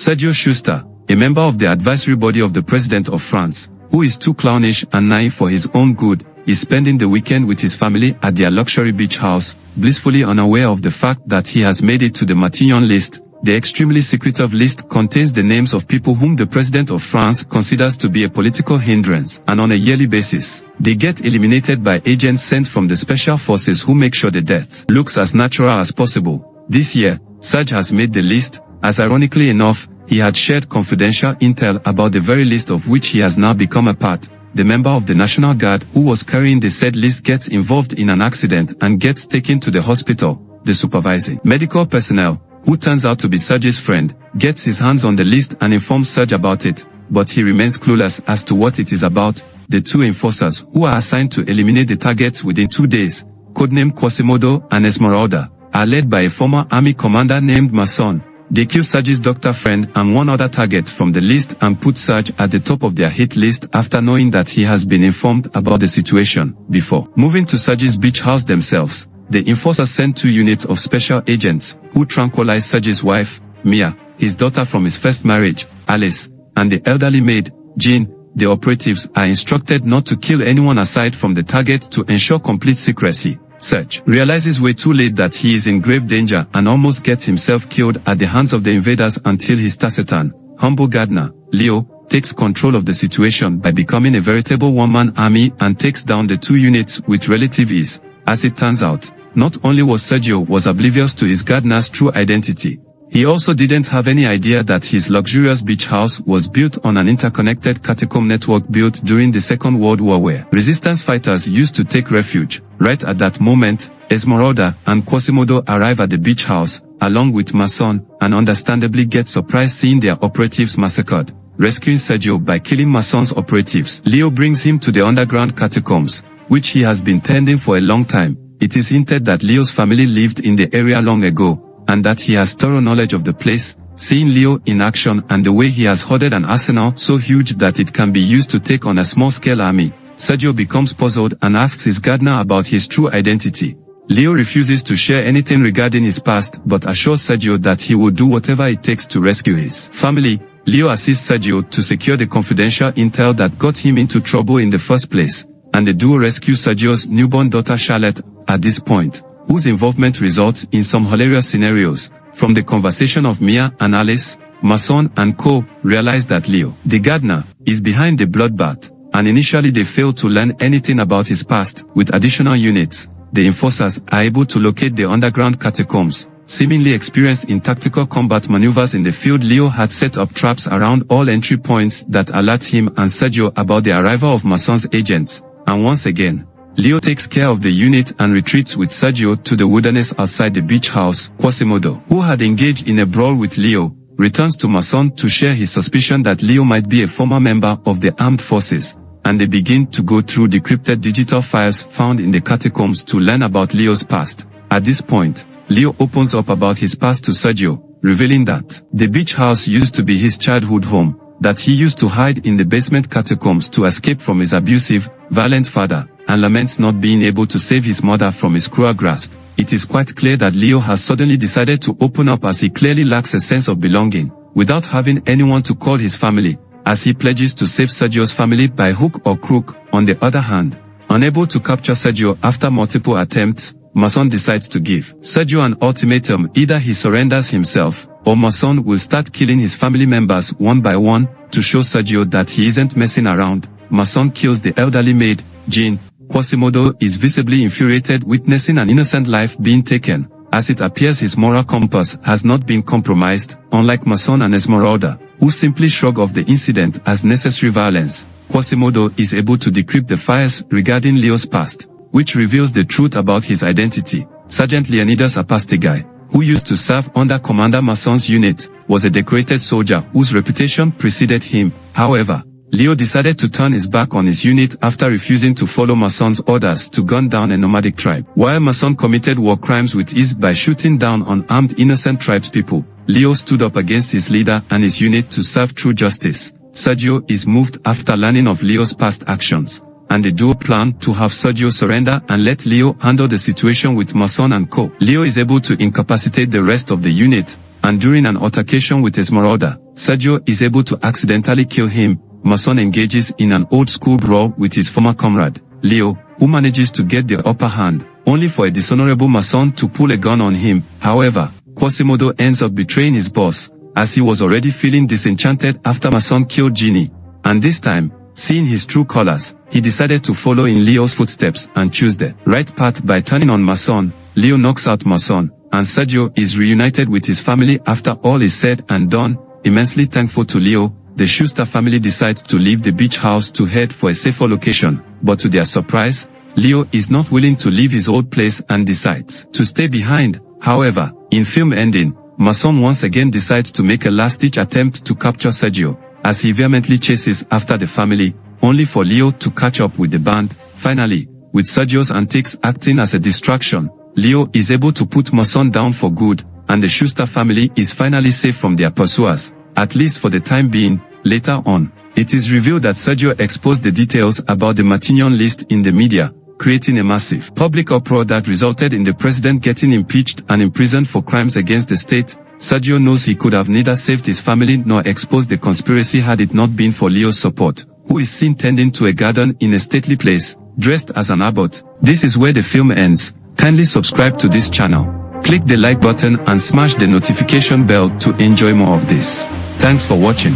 Sergio Schuster, a member of the advisory body of the President of France, who is too clownish and naive for his own good, is spending the weekend with his family at their luxury beach house, blissfully unaware of the fact that he has made it to the Matignon list. The extremely secretive list contains the names of people whom the President of France considers to be a political hindrance, and on a yearly basis, they get eliminated by agents sent from the special forces who make sure the death looks as natural as possible. This year, Serge has made the list, as ironically enough, he had shared confidential intel about the very list of which he has now become a part. The member of the National Guard who was carrying the said list gets involved in an accident and gets taken to the hospital. The supervising medical personnel, who turns out to be Serge's friend, gets his hands on the list and informs Serge about it, but he remains clueless as to what it is about. The two enforcers, who are assigned to eliminate the targets within 2 days, codenamed Quasimodo and Esmeralda, are led by a former army commander named Masson. They kill Serge's doctor friend and one other target from the list and put Serge at the top of their hit list after knowing that he has been informed about the situation before. Moving to Serge's beach house themselves, the enforcers sent 2 units of special agents, who tranquilize Serge's wife, Mia, his daughter from his first marriage, Alice, and the elderly maid, Jean. The operatives are instructed not to kill anyone aside from the target to ensure complete secrecy. Serge realizes way too late that he is in grave danger and almost gets himself killed at the hands of the invaders until his taciturn, humble gardener, Leo, takes control of the situation by becoming a veritable one-man army and takes down the 2 units with relative ease. As it turns out, not only was Sergio oblivious to his gardener's true identity, he also didn't have any idea that his luxurious beach house was built on an interconnected catacomb network built during the Second World War where resistance fighters used to take refuge. Right at that moment, Esmeralda and Quasimodo arrive at the beach house, along with Masson, and understandably get surprised seeing their operatives massacred. Rescuing Sergio by killing Masson's operatives, Leo brings him to the underground catacombs, which he has been tending for a long time. It is hinted that Leo's family lived in the area long ago, and that he has thorough knowledge of the place. Seeing Leo in action and the way he has hoarded an arsenal so huge that it can be used to take on a small-scale army, Sergio becomes puzzled and asks his gardener about his true identity. Leo refuses to share anything regarding his past but assures Sergio that he will do whatever it takes to rescue his family. Leo assists Sergio to secure the confidential intel that got him into trouble in the first place, and the duo rescue Sergio's newborn daughter Charlotte. At this point, whose involvement results in some hilarious scenarios. From the conversation of Mia and Alice, Masson and co. realize that Leo, the gardener, is behind the bloodbath, and initially they fail to learn anything about his past. With additional units, the enforcers are able to locate the underground catacombs. Seemingly experienced in tactical combat maneuvers in the field, Leo had set up traps around all entry points that alert him and Sergio about the arrival of Masson's agents, and once again, Leo takes care of the unit and retreats with Sergio to the wilderness outside the beach house. Quasimodo, who had engaged in a brawl with Leo, returns to Masson to share his suspicion that Leo might be a former member of the armed forces, and they begin to go through decrypted digital files found in the catacombs to learn about Leo's past. At this point, Leo opens up about his past to Sergio, revealing that the beach house used to be his childhood home, that he used to hide in the basement catacombs to escape from his abusive, violent father, and laments not being able to save his mother from his cruel grasp. It is quite clear that Leo has suddenly decided to open up as he clearly lacks a sense of belonging, without having anyone to call his family, as he pledges to save Sergio's family by hook or crook. On the other hand, unable to capture Sergio after multiple attempts, Masson decides to give Sergio an ultimatum: either he surrenders himself, or Masson will start killing his family members one by one. To show Sergio that he isn't messing around, Masson kills the elderly maid, Jean. Quasimodo is visibly infuriated witnessing an innocent life being taken, as it appears his moral compass has not been compromised. Unlike Masson and Esmeralda, who simply shrug off the incident as necessary violence, Quasimodo is able to decrypt the files regarding Leo's past, which reveals the truth about his identity. Sergeant Leonidas Apastigai, who used to serve under Commander Masson's unit, was a decorated soldier whose reputation preceded him. However, Leo decided to turn his back on his unit after refusing to follow Masson's orders to gun down a nomadic tribe. While Masson committed war crimes with ease by shooting down unarmed innocent tribespeople, Leo stood up against his leader and his unit to serve true justice. Sergio is moved after learning of Leo's past actions, and the duo plan to have Sergio surrender and let Leo handle the situation with Masson and co. Leo is able to incapacitate the rest of the unit, and during an altercation with Esmeralda, Sergio is able to accidentally kill him. Masson engages in an old-school brawl with his former comrade, Leo, who manages to get the upper hand, only for a dishonorable Masson to pull a gun on him. However, Quasimodo ends up betraying his boss, as he was already feeling disenchanted after Masson killed Ginny. And this time, seeing his true colors, he decided to follow in Leo's footsteps and choose the right path by turning on Masson. Leo knocks out Masson, and Sergio is reunited with his family after all is said and done. Immensely thankful to Leo, the Schuster family decides to leave the beach house to head for a safer location, but to their surprise, Leo is not willing to leave his old place and decides to stay behind. However, in film ending, Masson once again decides to make a last-ditch attempt to capture Sergio, as he vehemently chases after the family, only for Leo to catch up with the band. Finally, with Sergio's antics acting as a distraction, Leo is able to put Masson down for good, and the Schuster family is finally safe from their pursuers, at least for the time being. Later on, it is revealed that Sergio exposed the details about the Matignon list in the media, creating a massive public uproar that resulted in the president getting impeached and imprisoned for crimes against the state. Sergio knows he could have neither saved his family nor exposed the conspiracy had it not been for Leo's support, who is seen tending to a garden in a stately place, dressed as an abbot. This is where the film ends. Kindly subscribe to this channel. Click the like button and smash the notification bell to enjoy more of this. Thanks for watching.